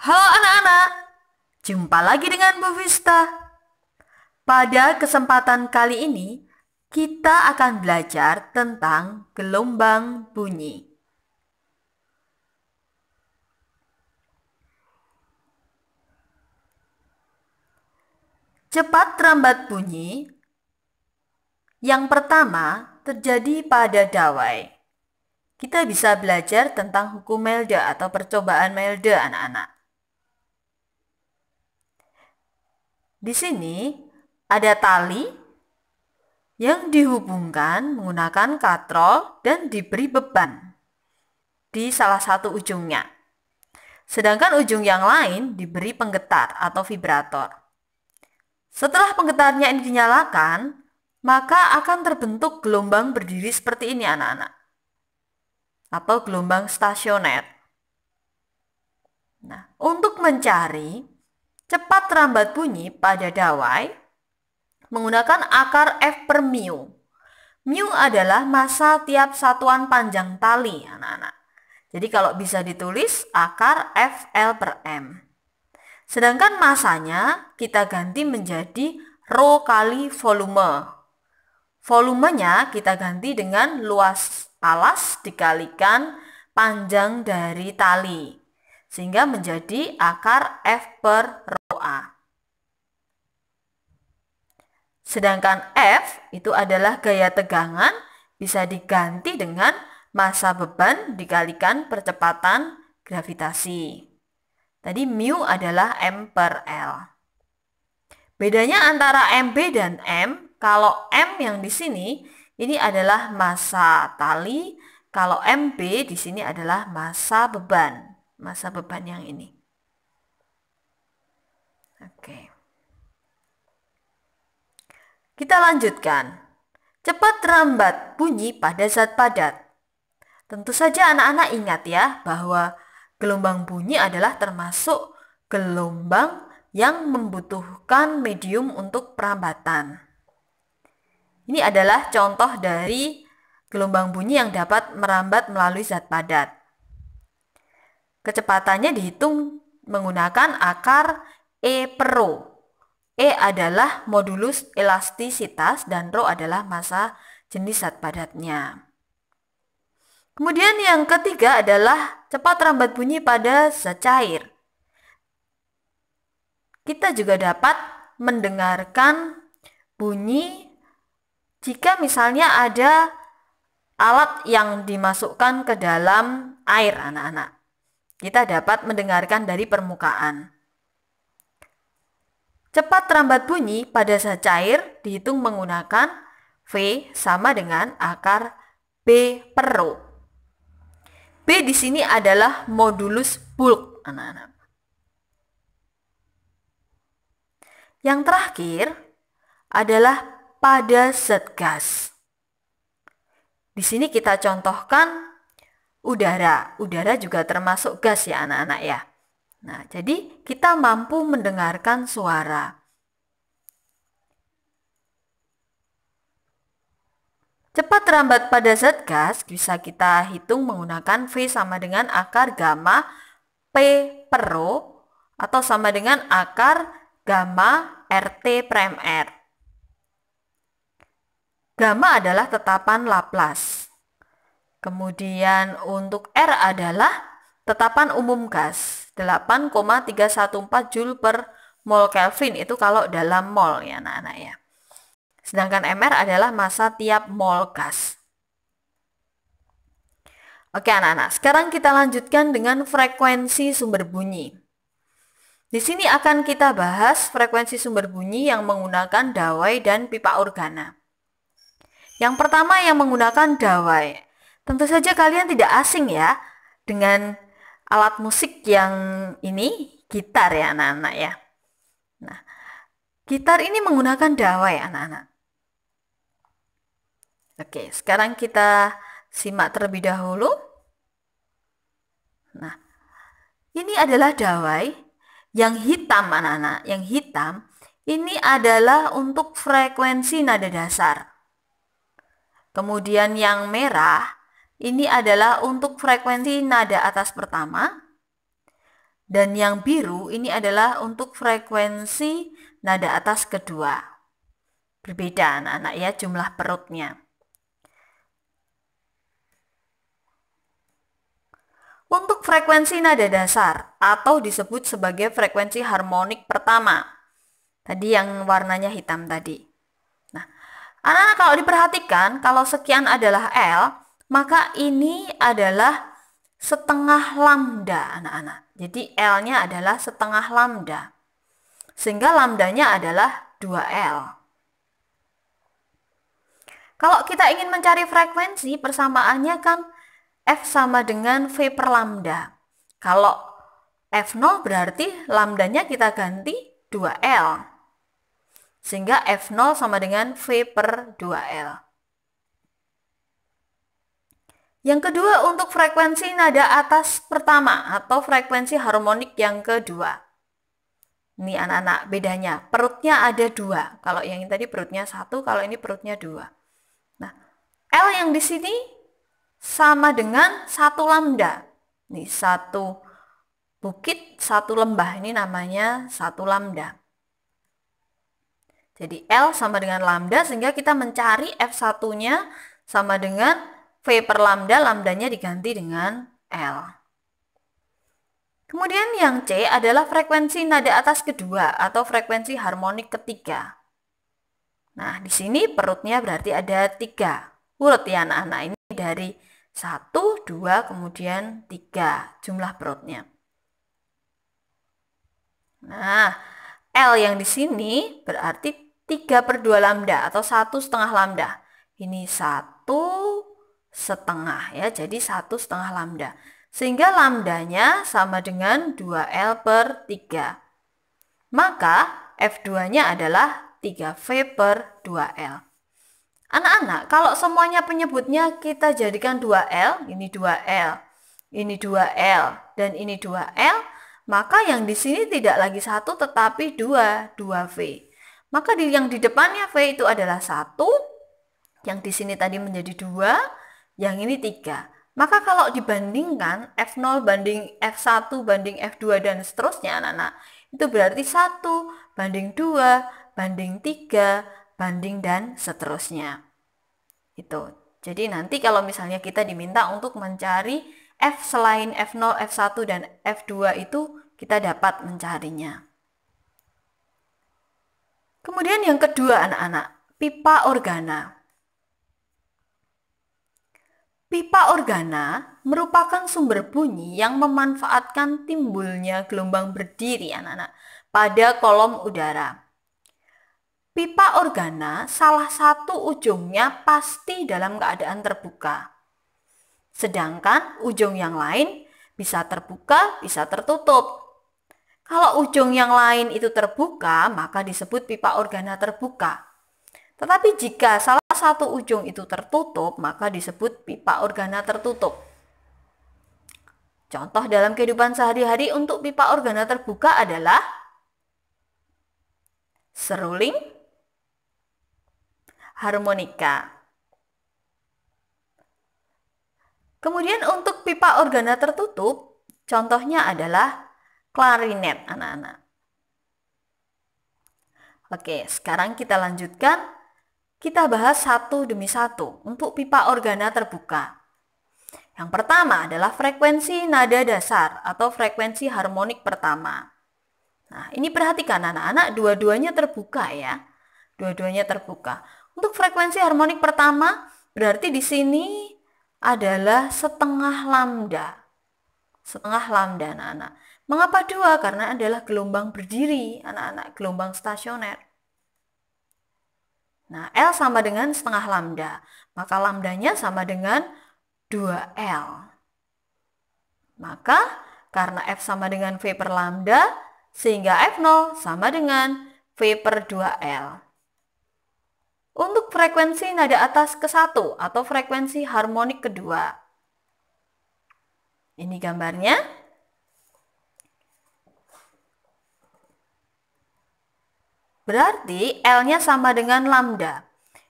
Halo anak-anak, jumpa lagi dengan Bu Vista. Pada kesempatan kali ini, kita akan belajar tentang gelombang bunyi. Cepat rambat bunyi yang pertama terjadi pada dawai. Kita bisa belajar tentang hukum Melde atau percobaan Melde, anak-anak. Di sini ada tali yang dihubungkan menggunakan katrol dan diberi beban di salah satu ujungnya. Sedangkan ujung yang lain diberi penggetar atau vibrator. Setelah penggetarnya ini dinyalakan, maka akan terbentuk gelombang berdiri seperti ini, anak-anak, atau gelombang stasioner. Nah, untuk mencari cepat rambat bunyi pada dawai menggunakan akar F per mu. Mu adalah massa tiap satuan panjang tali, anak-anak. Jadi kalau bisa ditulis akar FL per M. Sedangkan massanya kita ganti menjadi rho kali volume. Volumenya kita ganti dengan luas alas dikalikan panjang dari tali, sehingga menjadi akar F per rho A. Sedangkan F itu adalah gaya tegangan, bisa diganti dengan massa beban dikalikan percepatan gravitasi. Tadi mu adalah M per L. Bedanya antara MB dan M, kalau M yang di sini ini adalah massa tali, kalau MB di sini adalah massa beban yang ini. Oke. Kita lanjutkan. Cepat rambat bunyi pada zat padat. Tentu saja anak-anak ingat ya bahwa gelombang bunyi adalah termasuk gelombang yang membutuhkan medium untuk perambatan. Ini adalah contoh dari gelombang bunyi yang dapat merambat melalui zat padat. Kecepatannya dihitung menggunakan akar E per rho. E adalah modulus elastisitas dan rho adalah massa jenis zat padatnya. Kemudian yang ketiga adalah cepat rambat bunyi pada zat cair. Kita juga dapat mendengarkan bunyi jika misalnya ada alat yang dimasukkan ke dalam air, anak-anak. Kita dapat mendengarkan dari permukaan. Cepat rambat bunyi pada zat cair dihitung menggunakan V sama dengan akar B per rho. B di sini adalah modulus bulk, anak-anak. Yang terakhir adalah pada zat gas. Di sini kita contohkan udara. Udara juga termasuk gas ya, anak-anak ya. Nah, jadi kita mampu mendengarkan suara. Cepat rambat pada zat gas bisa kita hitung menggunakan V sama dengan akar gamma P per rho atau sama dengan akar gamma RT prime R. Gamma adalah tetapan Laplace. Kemudian untuk R adalah tetapan umum gas, 8,314 Joule per mol Kelvin, itu kalau dalam mol ya anak-anak ya. Sedangkan MR adalah massa tiap mol gas. Oke anak-anak, sekarang kita lanjutkan dengan frekuensi sumber bunyi. Di sini akan kita bahas frekuensi sumber bunyi yang menggunakan dawai dan pipa organa. Yang pertama yang menggunakan dawai. Tentu saja kalian tidak asing ya dengan alat musik yang ini, gitar ya anak-anak ya. Nah, gitar ini menggunakan dawai anak-anak. Oke, sekarang kita simak terlebih dahulu. Nah, ini adalah dawai yang hitam anak-anak. Yang hitam ini adalah untuk frekuensi nada dasar. Kemudian yang merah ini adalah untuk frekuensi nada atas pertama. Dan yang biru ini adalah untuk frekuensi nada atas kedua. Berbeda anak-anak ya jumlah perutnya. Untuk frekuensi nada dasar atau disebut sebagai frekuensi harmonik pertama. Tadi yang warnanya hitam tadi. Nah, anak-anak kalau diperhatikan, kalau sekian adalah L, maka ini adalah setengah lambda anak-anak. Jadi L-nya adalah setengah lambda. Sehingga lambdanya adalah 2L. Kalau kita ingin mencari frekuensi, persamaannya kan F sama dengan V per lambda. Kalau F0 berarti lambdanya kita ganti 2L. Sehingga F0 sama dengan V per 2L. Yang kedua untuk frekuensi nada atas pertama atau frekuensi harmonik yang kedua. Ini anak-anak bedanya, perutnya ada 2. Kalau yang ini tadi perutnya 1, kalau ini perutnya 2. Nah, L yang di sini sama dengan 1 lambda. Ini 1 bukit, 1 lembah. Ini namanya 1 lambda. Jadi L sama dengan lambda sehingga kita mencari F1-nya sama dengan V per lambda, lambdanya diganti dengan L. Kemudian yang C adalah frekuensi nada atas kedua atau frekuensi harmonik ketiga. Nah, di sini perutnya berarti ada 3. Urut ya anak-anak, ini dari 1, 2, kemudian 3 jumlah perutnya. Nah, L yang di sini berarti 3 per 2 lambda atau 1,5 lambda. Ini 1,5 ya, jadi 1,5 lambda. Sehingga lambdanya sama dengan 2L per 3. Maka F2-nya adalah 3V per 2L. Anak-anak, kalau semuanya penyebutnya kita jadikan 2L, ini 2L, ini 2L, dan ini 2L, maka yang di sini tidak lagi 1 tetapi 2V. Maka yang di depannya V itu adalah 1, yang di sini tadi menjadi 2, yang ini 3. Maka kalau dibandingkan F0 banding F1 banding F2 dan seterusnya anak-anak, itu berarti 1 banding 2 banding 3 banding dan seterusnya. Itu. Jadi nanti kalau misalnya kita diminta untuk mencari F selain F0, F1 dan F2 itu kita dapat mencarinya. Kemudian yang kedua anak-anak, pipa organa. Pipa organa merupakan sumber bunyi yang memanfaatkan timbulnya gelombang berdiri anak-anak pada kolom udara. Pipa organa salah satu ujungnya pasti dalam keadaan terbuka. Sedangkan ujung yang lain bisa terbuka, bisa tertutup. Kalau ujung yang lain itu terbuka, maka disebut pipa organa terbuka. Tetapi jika salah satu ujung itu tertutup, maka disebut pipa organa tertutup. Contoh dalam kehidupan sehari-hari untuk pipa organa terbuka adalah seruling, harmonika. Kemudian untuk pipa organa tertutup, contohnya adalah klarinet anak-anak. Oke, sekarang kita lanjutkan. Kita bahas satu demi satu untuk pipa organa terbuka. Yang pertama adalah frekuensi nada dasar atau frekuensi harmonik pertama. Nah, ini perhatikan anak-anak, dua-duanya terbuka ya. Dua-duanya terbuka. Untuk frekuensi harmonik pertama, berarti di sini adalah setengah lambda. Setengah lambda anak-anak. Mengapa 2? Karena adalah gelombang berdiri anak-anak, gelombang stasioner. Nah, L sama dengan setengah lambda. Maka lambdanya sama dengan 2L. Maka karena F sama dengan V per lambda, sehingga F0 sama dengan V per 2L. Untuk frekuensi nada atas ke-1 atau frekuensi harmonik kedua. Ini gambarnya. Berarti L-nya sama dengan lambda.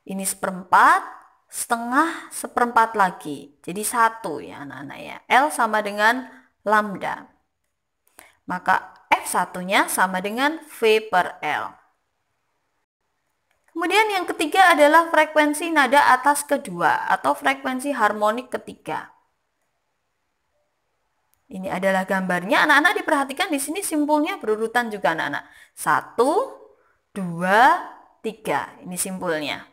Ini seperempat, setengah, seperempat lagi. Jadi 1 ya anak-anak ya. L sama dengan lambda. Maka F1-nya sama dengan V per L. Kemudian yang ketiga adalah frekuensi nada atas kedua atau frekuensi harmonik ketiga. Ini adalah gambarnya. Anak-anak diperhatikan di sini simpulnya berurutan juga anak-anak. 1, 2, 3. Ini simpulnya.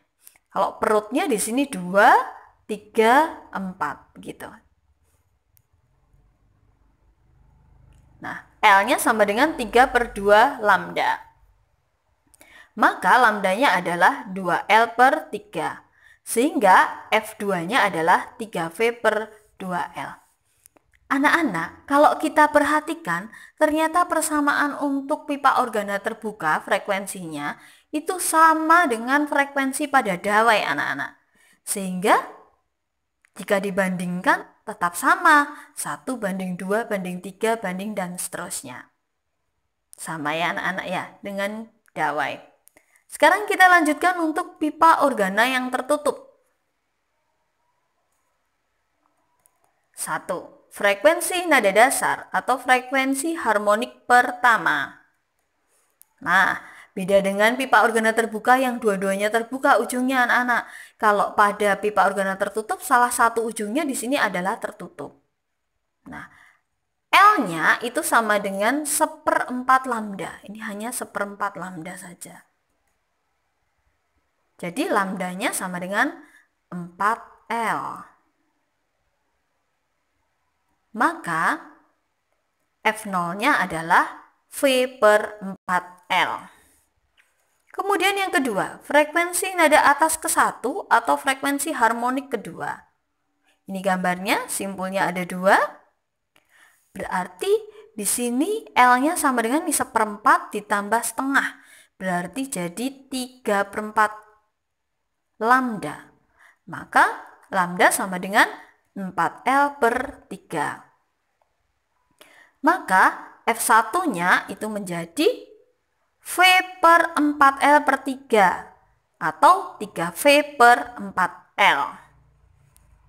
Kalau perutnya di sini 2, 3, 4 gitu. Nah, L-nya sama dengan 3 per 2 lambda. Maka lambdanya adalah 2L per 3. Sehingga F2-nya adalah 3V per 2L. Anak-anak, kalau kita perhatikan, ternyata persamaan untuk pipa organa terbuka frekuensinya itu sama dengan frekuensi pada dawai anak-anak. Sehingga jika dibandingkan tetap sama, 1 banding 2 banding 3 banding dan seterusnya. Sama ya anak-anak ya dengan dawai. Sekarang kita lanjutkan untuk pipa organa yang tertutup. 1. Frekuensi nada dasar atau frekuensi harmonik pertama. Nah, beda dengan pipa organa terbuka yang dua-duanya terbuka ujungnya anak-anak. Kalau pada pipa organa tertutup, salah satu ujungnya di sini adalah tertutup. Nah, L-nya itu sama dengan 1/4 lambda. Ini hanya 1/4 lambda saja. Jadi lambdanya sama dengan 4L. Maka F0-nya adalah V per 4L. Kemudian yang kedua, frekuensi nada atas ke-1 atau frekuensi harmonik kedua. Ini gambarnya, simpulnya ada 2. Berarti di sini L-nya sama dengan 1/4 ditambah setengah. Berarti jadi 3/4 lambda. Maka lambda sama dengan 4L per 3. Maka F1-nya itu menjadi V per 4L per 3 atau 3V per 4L.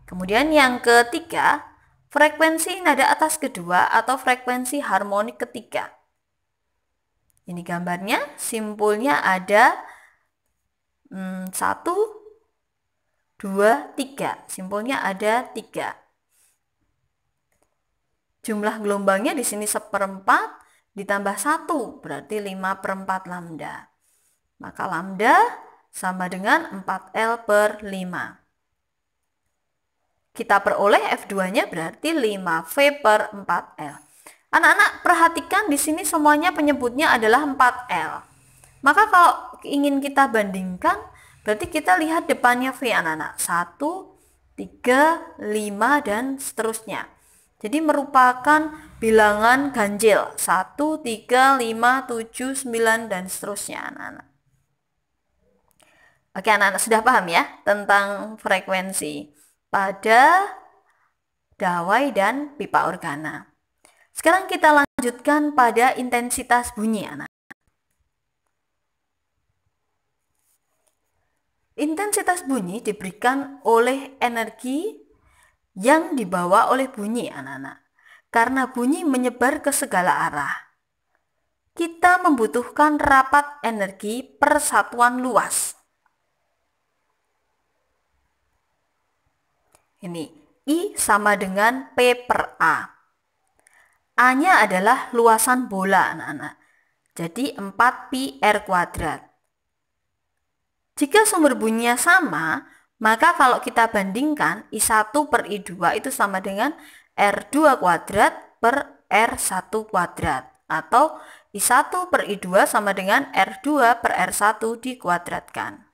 Kemudian yang ketiga, frekuensi nada atas kedua atau frekuensi harmonik ketiga. Ini gambarnya, simpulnya ada 1, 2, 3. Simpulnya ada 3. Jumlah gelombangnya di sini 1/4 ditambah 1, berarti 5/4 lambda. Maka lambda sama dengan 4L per 5. Kita peroleh F2-nya berarti 5V per 4L. Anak-anak perhatikan di sini semuanya penyebutnya adalah 4L. Maka kalau ingin kita bandingkan, berarti kita lihat depannya V anak-anak. 1, 3, 5, dan seterusnya. Jadi merupakan bilangan ganjil. 1, 3, 5, 7, 9, dan seterusnya anak-anak. Oke anak-anak sudah paham ya tentang frekuensi pada dawai dan pipa organa. Sekarang kita lanjutkan pada intensitas bunyi anak. Intensitas bunyi diberikan oleh energi yang dibawa oleh bunyi anak-anak. Karena bunyi menyebar ke segala arah. Kita membutuhkan rapat energi per satuan luas. Ini I sama dengan P per A. A-nya adalah luasan bola anak-anak. Jadi 4πr². Jika sumber bunyinya sama, maka kalau kita bandingkan I1 per I2 itu sama dengan R2² per R1² atau I1 per I2 sama dengan R2 per R1 dikuadratkan.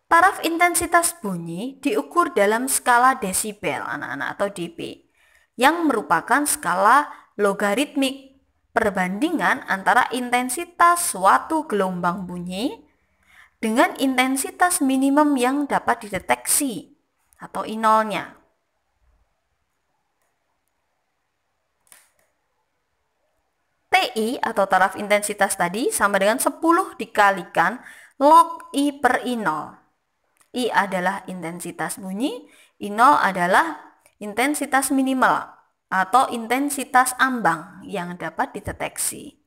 Taraf intensitas bunyi diukur dalam skala desibel anak-anak atau dB yang merupakan skala logaritmik perbandingan antara intensitas suatu gelombang bunyi dengan intensitas minimum yang dapat dideteksi atau I0-nya. TI atau taraf intensitas tadi sama dengan 10 dikalikan log I per I0. I adalah intensitas bunyi, I0 adalah intensitas minimal atau intensitas ambang yang dapat dideteksi.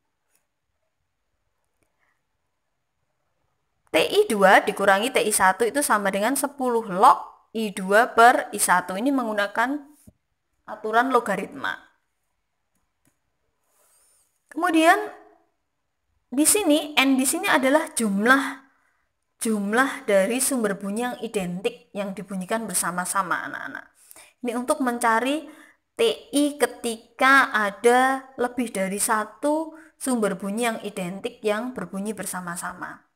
TI2 dikurangi TI1 itu sama dengan 10 log I2 per I1. Ini menggunakan aturan logaritma. Kemudian di sini N di sini adalah jumlah dari sumber bunyi yang identik yang dibunyikan bersama-sama, anak-anak. Ini untuk mencari TI ketika ada lebih dari satu sumber bunyi yang identik yang berbunyi bersama-sama.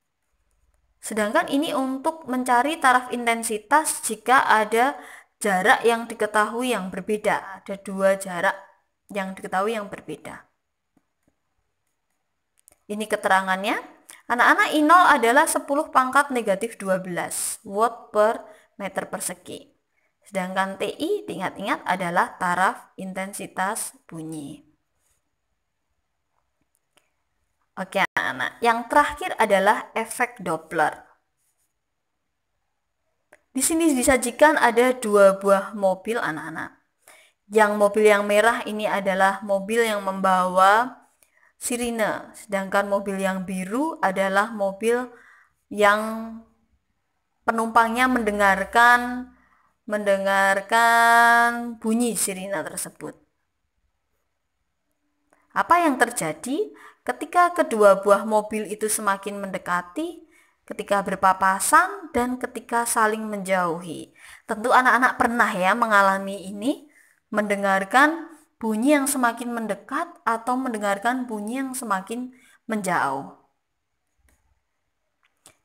Sedangkan ini untuk mencari taraf intensitas jika ada jarak yang diketahui yang berbeda. Ada dua jarak yang diketahui yang berbeda. Ini keterangannya. Anak-anak I0 adalah 10 pangkat negatif 12 watt per meter persegi. Sedangkan TI, ingat-ingat, adalah taraf intensitas bunyi. Oke, anak-anak. Yang terakhir adalah efek Doppler. Di sini disajikan ada dua buah mobil, anak-anak. Yang mobil yang merah ini adalah mobil yang membawa sirine, sedangkan mobil yang biru adalah mobil yang penumpangnya mendengarkan bunyi sirine tersebut. Apa yang terjadi ketika kedua buah mobil itu semakin mendekati, ketika berpapasan, dan ketika saling menjauhi? Tentu anak-anak pernah ya mengalami ini, mendengarkan bunyi yang semakin mendekat atau mendengarkan bunyi yang semakin menjauh.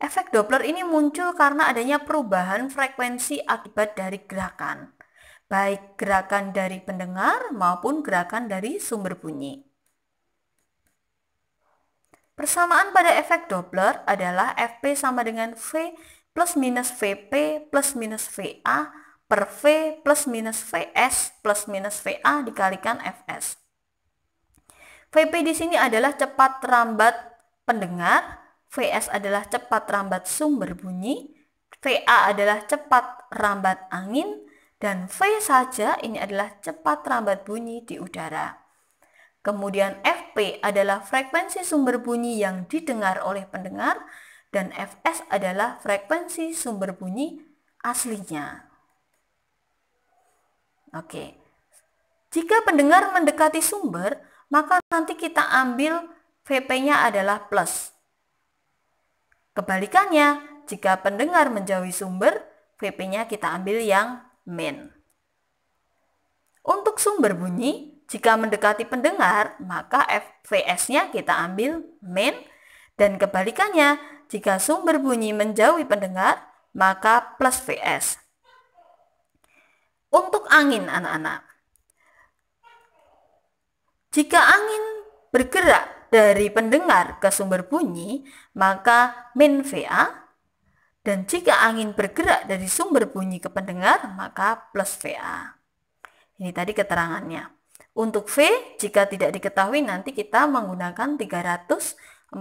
Efek Doppler ini muncul karena adanya perubahan frekuensi akibat dari gerakan, baik gerakan dari pendengar maupun gerakan dari sumber bunyi. Persamaan pada efek Doppler adalah Fp sama dengan V plus minus Vp plus minus Va per V plus minus Vs plus minus Va dikalikan Fs. Vp di sini adalah cepat rambat pendengar, Vs adalah cepat rambat sumber bunyi, Va adalah cepat rambat angin, dan V saja ini adalah cepat rambat bunyi di udara. Kemudian Fp adalah frekuensi sumber bunyi yang didengar oleh pendengar, dan Fs adalah frekuensi sumber bunyi aslinya. Oke. Jika pendengar mendekati sumber, maka nanti kita ambil Vp-nya adalah plus. Kebalikannya, jika pendengar menjauhi sumber, Vp-nya kita ambil yang min. Untuk sumber bunyi, jika mendekati pendengar, maka Vs-nya kita ambil min, dan kebalikannya, jika sumber bunyi menjauhi pendengar, maka plus Vs. Untuk angin, anak-anak, jika angin bergerak dari pendengar ke sumber bunyi, maka min Va, dan jika angin bergerak dari sumber bunyi ke pendengar, maka plus Va. Ini tadi keterangannya. Untuk V, jika tidak diketahui, nanti kita menggunakan 340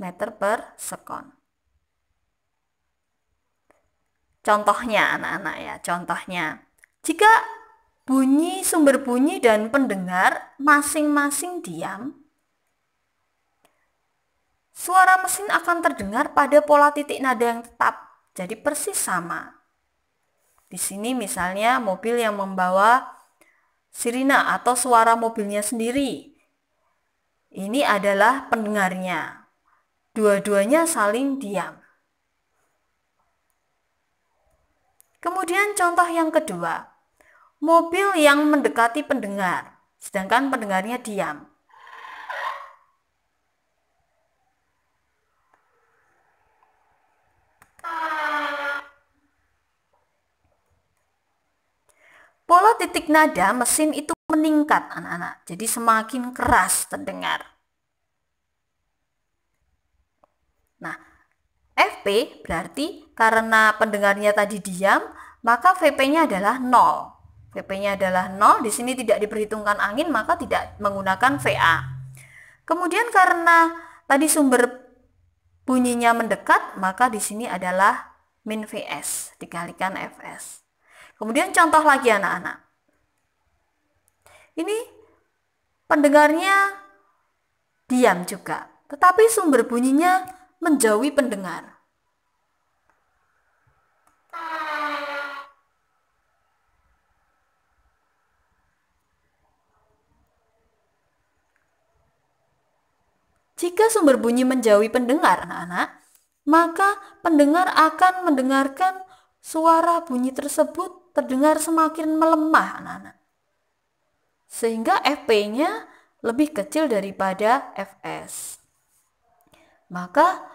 meter per sekon. Contohnya, anak-anak ya, contohnya. Jika bunyi sumber bunyi dan pendengar masing-masing diam, suara mesin akan terdengar pada pola titik nada yang tetap, jadi persis sama. Di sini misalnya mobil yang membawa sirine atau suara mobilnya sendiri. Ini adalah pendengarnya. Dua-duanya saling diam. Kemudian contoh yang kedua. Mobil yang mendekati pendengar, sedangkan pendengarnya diam. Pola titik nada mesin itu meningkat, anak-anak. Jadi semakin keras terdengar. Nah, Fp berarti karena pendengarnya tadi diam, maka Vp-nya adalah 0. Vp-nya adalah 0, di sini tidak diperhitungkan angin, maka tidak menggunakan Va. Kemudian karena tadi sumber bunyinya mendekat, maka di sini adalah min Vs dikalikan Fs. Kemudian contoh lagi, anak-anak. ini pendengarnya diam juga, tetapi sumber bunyinya menjauhi pendengar. Jika sumber bunyi menjauhi pendengar, anak-anak, maka pendengar akan mendengarkan suara bunyi tersebut terdengar semakin melemah, anak-anak. Sehingga Fp-nya lebih kecil daripada Fs. Maka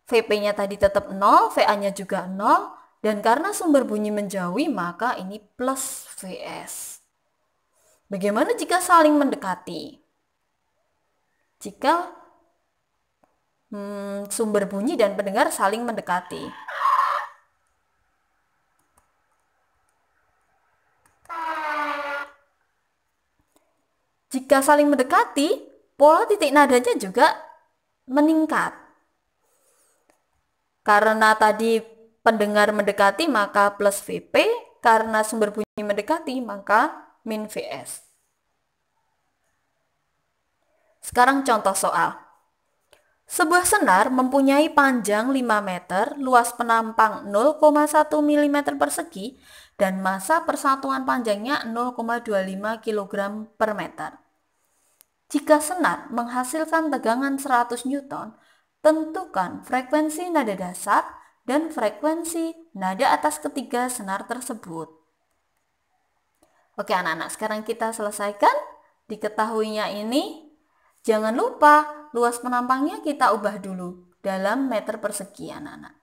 Vp-nya tadi tetap 0, Va-nya juga 0, dan karena sumber bunyi menjauhi, maka ini plus Vs. Bagaimana jika saling mendekati? Jika sumber bunyi dan pendengar saling mendekati. Jika saling mendekati, pola titik nadanya juga meningkat. Karena tadi pendengar mendekati, maka plus Vp. Karena sumber bunyi mendekati, maka min Vs. Sekarang contoh soal. Sebuah senar mempunyai panjang 5 meter, luas penampang 0,1 mm persegi, dan massa persatuan panjangnya 0,25 kg per meter. Jika senar menghasilkan tegangan 100 Newton, tentukan frekuensi nada dasar dan frekuensi nada atas ketiga senar tersebut. Oke anak-anak, sekarang kita selesaikan. Diketahuinya ini, jangan lupa luas penampangnya kita ubah dulu dalam meter persegi, anak-anak.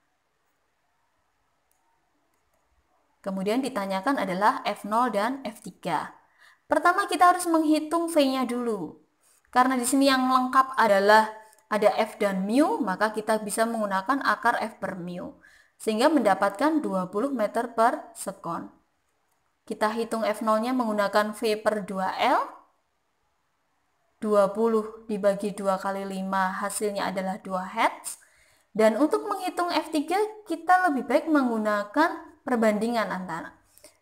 Kemudian ditanyakan adalah F0 dan F3. Pertama kita harus menghitung V-nya dulu. Karena di sini yang lengkap adalah ada F dan mu, maka kita bisa menggunakan akar F per mu. Sehingga mendapatkan 20 meter per sekon. Kita hitung F0-nya menggunakan V per 2L. 20 dibagi 2 kali 5 hasilnya adalah 2 Hz. Dan untuk menghitung F3 kita lebih baik menggunakan perbandingan antara.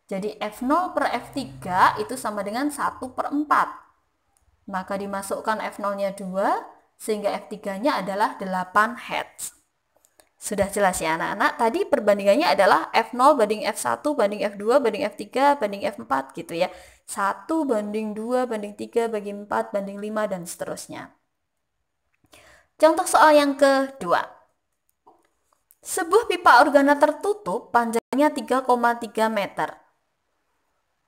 Jadi F0 per F3 itu sama dengan 1 per 4. Maka dimasukkan F0-nya 2 sehingga F3-nya adalah 8 Hz. Sudah jelas ya anak-anak? Tadi perbandingannya adalah F0 banding F1 banding F2 banding F3 banding F4 gitu ya. 1 banding 2 banding 3 banding 4 banding 5 dan seterusnya. Contoh soal yang kedua. Sebuah pipa organa tertutup panjangnya 3,3 meter.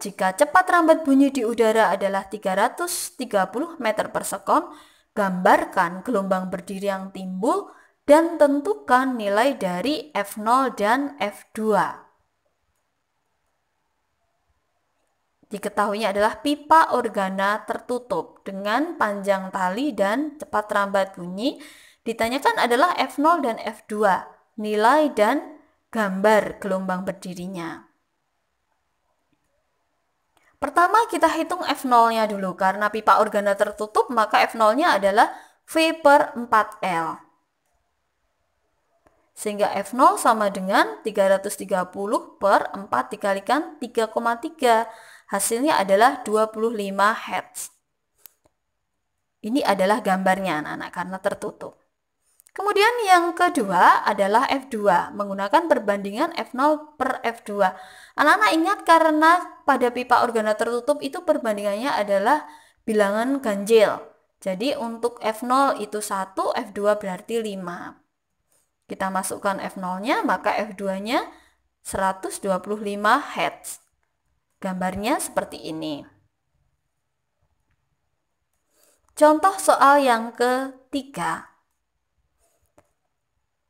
Jika cepat rambat bunyi di udara adalah 330 meter per sekon, gambarkan gelombang berdiri yang timbul dan tentukan nilai dari F0 dan F2. Diketahuinya adalah pipa organa tertutup dengan panjang tali dan cepat rambat bunyi. Ditanyakan adalah F0 dan F2, nilai dan gambar gelombang berdirinya. Pertama kita hitung F0-nya dulu. Karena pipa organa tertutup, maka F0-nya adalah V per 4L. Sehingga F0 sama dengan 330 per 4 dikalikan 3,3. Hasilnya adalah 25 Hz. Ini adalah gambarnya anak-anak karena tertutup. Kemudian yang kedua adalah F2 menggunakan perbandingan F0 per F2. Anak-anak ingat karena pada pipa organa tertutup itu perbandingannya adalah bilangan ganjil. Jadi untuk F0 itu 1, F2 berarti 5. Kita masukkan F0-nya, maka F2-nya 125 Hz. Gambarnya seperti ini. Contoh soal yang ketiga.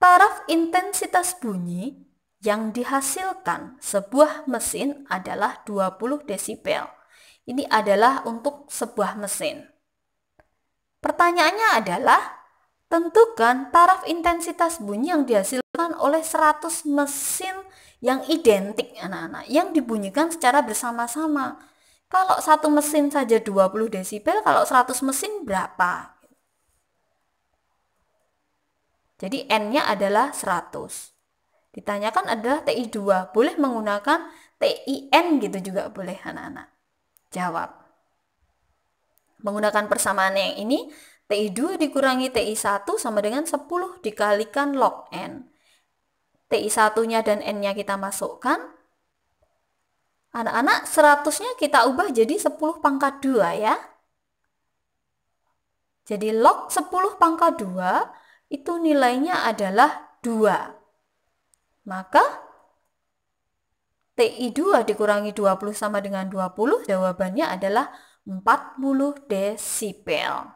Taraf intensitas bunyi yang dihasilkan sebuah mesin adalah 20 desibel. Ini adalah untuk sebuah mesin. Pertanyaannya adalah, tentukan taraf intensitas bunyi yang dihasilkan oleh 100 mesin yang identik anak-anak, yang dibunyikan secara bersama-sama. Kalau satu mesin saja 20 desibel, kalau 100 mesin berapa? Jadi N-nya adalah 100. Ditanyakan adalah TI2. Boleh menggunakan TIN gitu juga boleh anak-anak. Jawab. Menggunakan persamaan yang ini, TI2 dikurangi TI1 sama dengan 10 dikalikan log N. TI1-nya dan N-nya kita masukkan. Anak-anak, 100-nya kita ubah jadi 10 pangkat 2 ya. Jadi log 10 pangkat 2 itu nilainya adalah 2. Maka TI2 dikurangi 20 sama dengan 20, jawabannya adalah 40 desibel.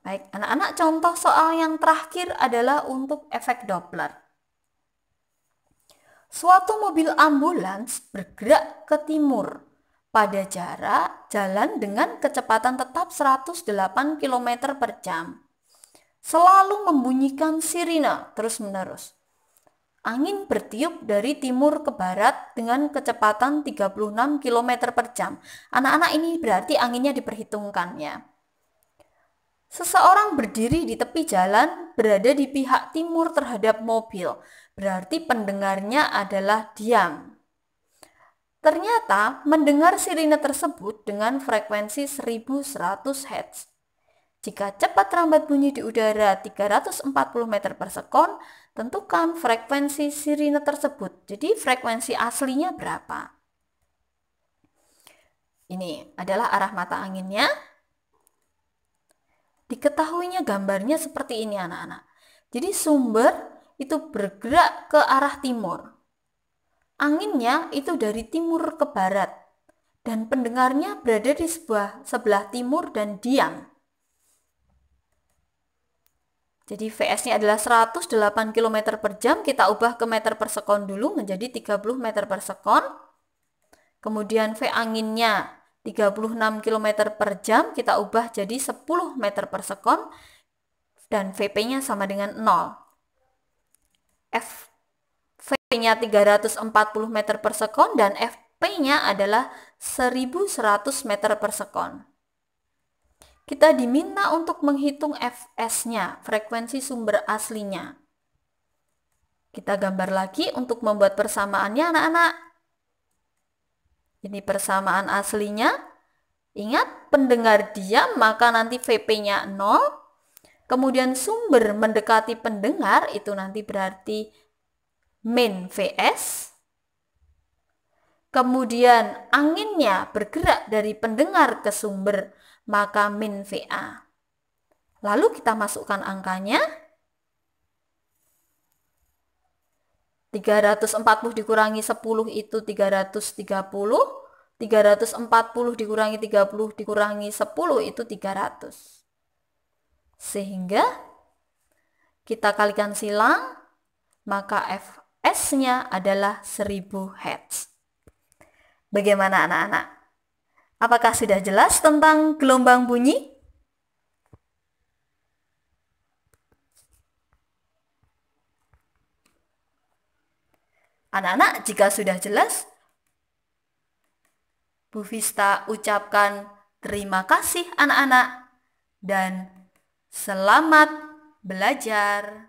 Baik, anak-anak, contoh soal yang terakhir adalah untuk efek Doppler. Suatu mobil ambulans bergerak ke timur pada jarak jalan dengan kecepatan tetap 108 km per jam. Selalu membunyikan sirine terus-menerus. Angin bertiup dari timur ke barat dengan kecepatan 36 km per jam. Anak-anak, ini berarti anginnya diperhitungkan ya. Seseorang berdiri di tepi jalan berada di pihak timur terhadap mobil. Berarti pendengarnya adalah diam. Ternyata mendengar sirine tersebut dengan frekuensi 1100 Hz. Jika cepat rambat bunyi di udara 340 meter per sekon, tentukan frekuensi sirine tersebut. Jadi frekuensi aslinya berapa? Ini adalah arah mata anginnya. Diketahuinya gambarnya seperti ini anak-anak. Jadi sumber itu bergerak ke arah timur. Anginnya itu dari timur ke barat. Dan pendengarnya berada di sebelah timur dan diam. Jadi VS-nya adalah 108 km per jam, kita ubah ke meter per sekon dulu menjadi 30 meter per sekon. Kemudian V anginnya 36 km per jam, kita ubah jadi 10 meter per sekon. Dan VP-nya sama dengan 0. V-nya 340 meter per sekon dan FP-nya adalah 1100 meter per sekon. Kita diminta untuk menghitung Fs-nya, frekuensi sumber aslinya. Kita gambar lagi untuk membuat persamaannya anak-anak. Ini persamaan aslinya. Ingat, pendengar diam maka nanti Vp-nya 0. Kemudian sumber mendekati pendengar itu nanti berarti min Vs. Kemudian anginnya bergerak dari pendengar ke sumber, maka min VA. Lalu kita masukkan angkanya. 340 dikurangi 10 itu 330. 340 dikurangi 30 dikurangi 10 itu 300. Sehingga kita kalikan silang, maka Fs-nya adalah 1000 Hz. Bagaimana anak-anak? Apakah sudah jelas tentang gelombang bunyi? Anak-anak, jika sudah jelas, Bu Vista ucapkan terima kasih anak-anak dan selamat belajar.